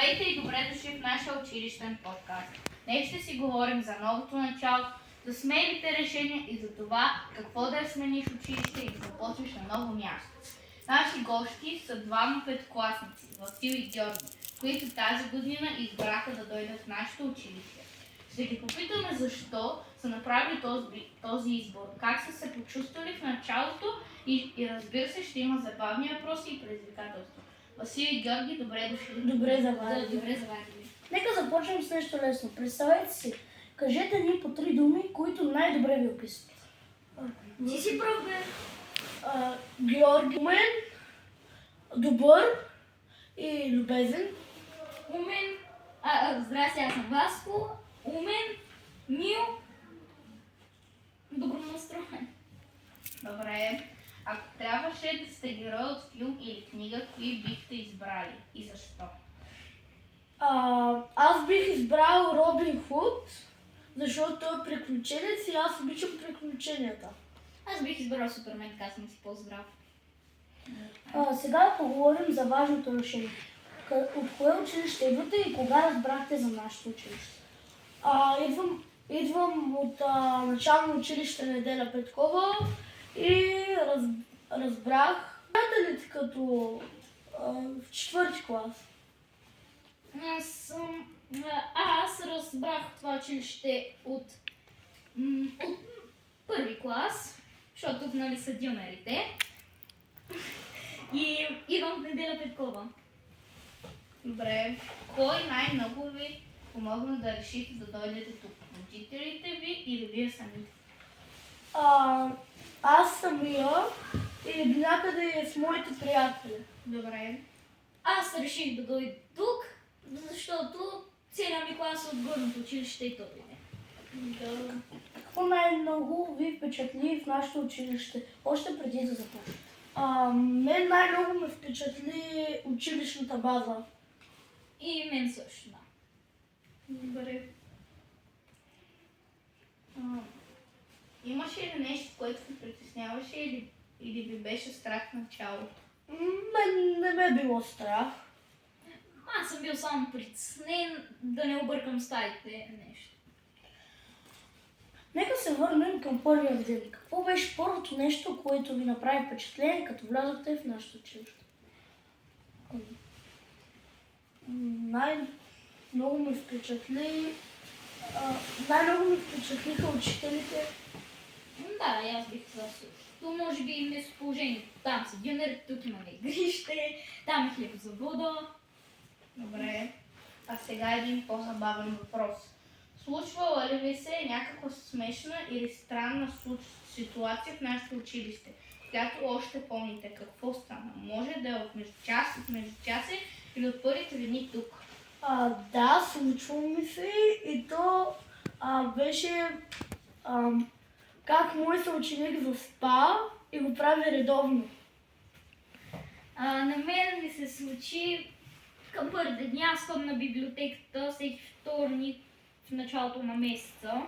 Здравейте и добре дошли в нашия училищен подкаст. Днес ще си говорим за новото начало, за смелите решения и за това какво да смениш училище и да започнеш на ново място. Наши гости са двама петкласници, Васил и Георги, които тази година избраха да дойдат в нашето училище. Ще ги попитаме защо са направили този избор, как са се почувствали в началото и разбира се, ще има забавни въпроси и предизвикателства. Васил и Георги, добре дошли. Добре заварили. Добре заварили. Нека започнем с нещо лесно. Представете си, кажете ни по 3 думи, които най-добре ви описват. Ти си прав, бе. Георги умен, добър и любезен. Умен. Здрасти, аз съм Васко. Умен, мил, добронастроен. Добре. Ако трябваше да сте герой от филм или книга, кои бихте избрали и защо? Аз бих избрал Робин Худ, защото той е приключенец и аз обичам приключенията. Аз бих избрал Супермен, така съм си по-здрав. Сега да поговорим за важното решение. От кое училище идвате и кога разбрахте за нашето училище? Идвам от начално училище Неделя Петкова и разбрах приятелите като в 4-ти клас. Аз разбрах това училище от първи клас, защото тук нали са дюнерите. И идвам в Неделя Петкова. Добре. Кой най-много ви помогна да решите да дойдете тук? Учителите ви или вие самите? Аз самия и до някъде с моите приятели. Добре. Аз реших да дойда тук, защото целият ми клас е от горното училище и то дойде. Какво най-много ви впечатли в нашето училище, още преди да започне? Мен най-много ме впечатли училищната база. И мен също, да. Добре. Имаше ли нещо, което ви притесняваше или ви беше страх в началото? Не ме е било страх. Аз съм бил само притеснен да не объркам стаите нещо. Нека се върнем към първия ден. Какво беше първото нещо, което ви направи впечатление, като влязохте в нашето училище? Най-много ми впечатлиха учителите. Да, и аз бих казал също. Може би и местоположението. Там са дюнерите, тук имаме игрище, там е хлебозавода. Добре. А сега един по-забавен въпрос. Случвала ли ви се някаква смешна или странна ситуация в нашето училище, която още помните? Какво стана? Може да е от междучасе или от първите ви дни тук? Да, случва ми се и то беше как мой съученик заспа и го прави редовно. На мен ми се случи към първите дни. Аз ходя на библиотеката всеки вторник в началото на месеца.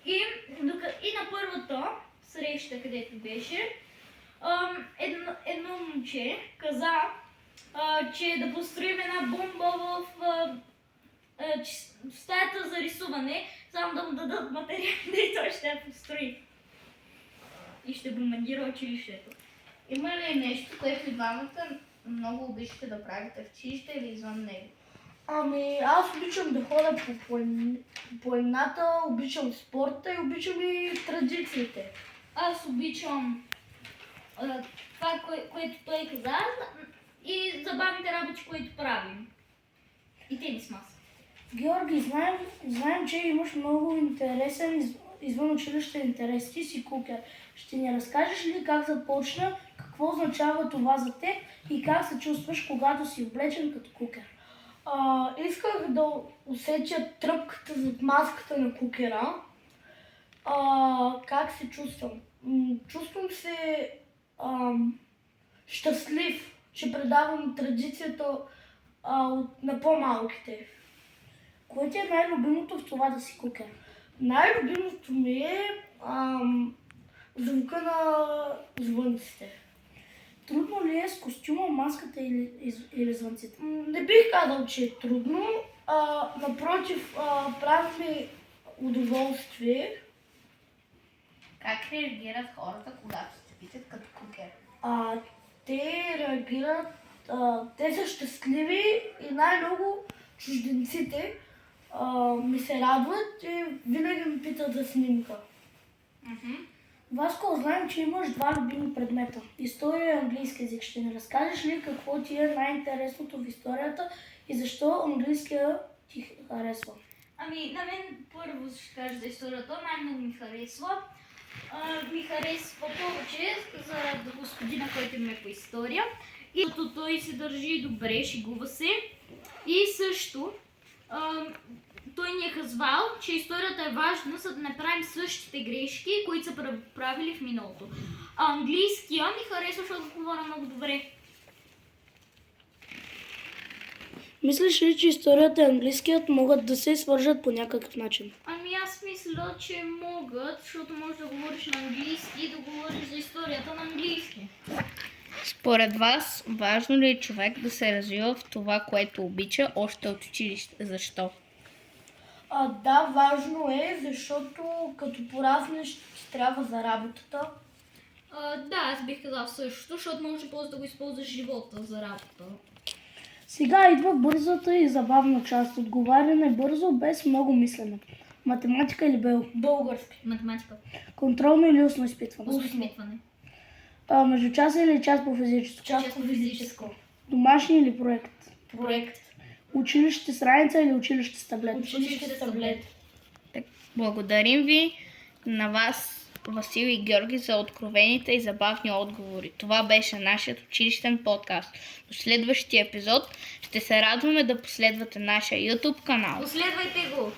И на първата среща, където беше, едно момче каза, че да построим една бомба в стаята за рисуване, само да му дадат материали и той ще я построи. И ще бомбардира училището. Има ли нещо, което и двамата много обичате да правите в училище или извън него? Аз обичам да ходя по планината, обичам спорта и обичам и традициите. Аз обичам това, което той каза и забавните работи, които правим. И тенис маса. Георги, знаем, че имаш много интересен извън училище интерес. Ти си кукер. Ще ни разкажеш ли как започна, какво означава това за теб и как се чувстваш, когато си облечен като кукер? Исках да усетя тръпката зад маската на кукера. Как се чувствам? Чувствам се щастлив, че предавам традицията на по-малките. Кое ти е най-любимото в това да си кукер? Най-любимото ми е звука на звънците. Трудно ли е с костюма, маската или звънците? Не бих казал, че е трудно. Напротив, прави ми удоволствие. Как реагират хората, когато се питат като кукер? Те реагират, те са щастливи и най-много чужденците ми се радват и винаги ми питат за снимка. Васко, знаем, че имаш два любими предмета. История и английски език. Ще ни разкажеш ли какво ти е най-интересното в историята и защо английския ти харесва? Ами, на мен първо ще кажа за историята, най-много ми харесва. Ми харесва повече за господина, който ме по история. И като той се държи добре, шегува се. И също, той ни е казвал, че историята е важна, за да не правим същите грешки, които са правили в миналото. А английския ми харесва, защото говоря много добре. Мислиш ли, че историята и английският могат да се свържат по някакъв начин? Ами аз мисля, че могат, защото можеш да говориш на английски и да говориш за историята на английски. Според вас, важно ли е човек да се развива в това, което обича, още от училище? Защо? Да, важно е, защото като пораснеш ти трябва за работата. Да, аз бих казал също, защото може после да го използваш в живота за работа. Сега идва бързата и забавна част. Отговаряне бързо, без много мислене. Математика или български? Математика. Контролно или устно изпитване? Изпитване. Междучасие или час по физическо? Част по физическо. Домашни или проект? Проект. Училище с раница или училище с таблет? Училище с таблет. Благодарим ви на вас, Васил и Георги, за откровените и забавни отговори. Това беше нашият училищен подкаст. До следващия епизод ще се радваме да последвате нашия YouTube канал. Последвайте го!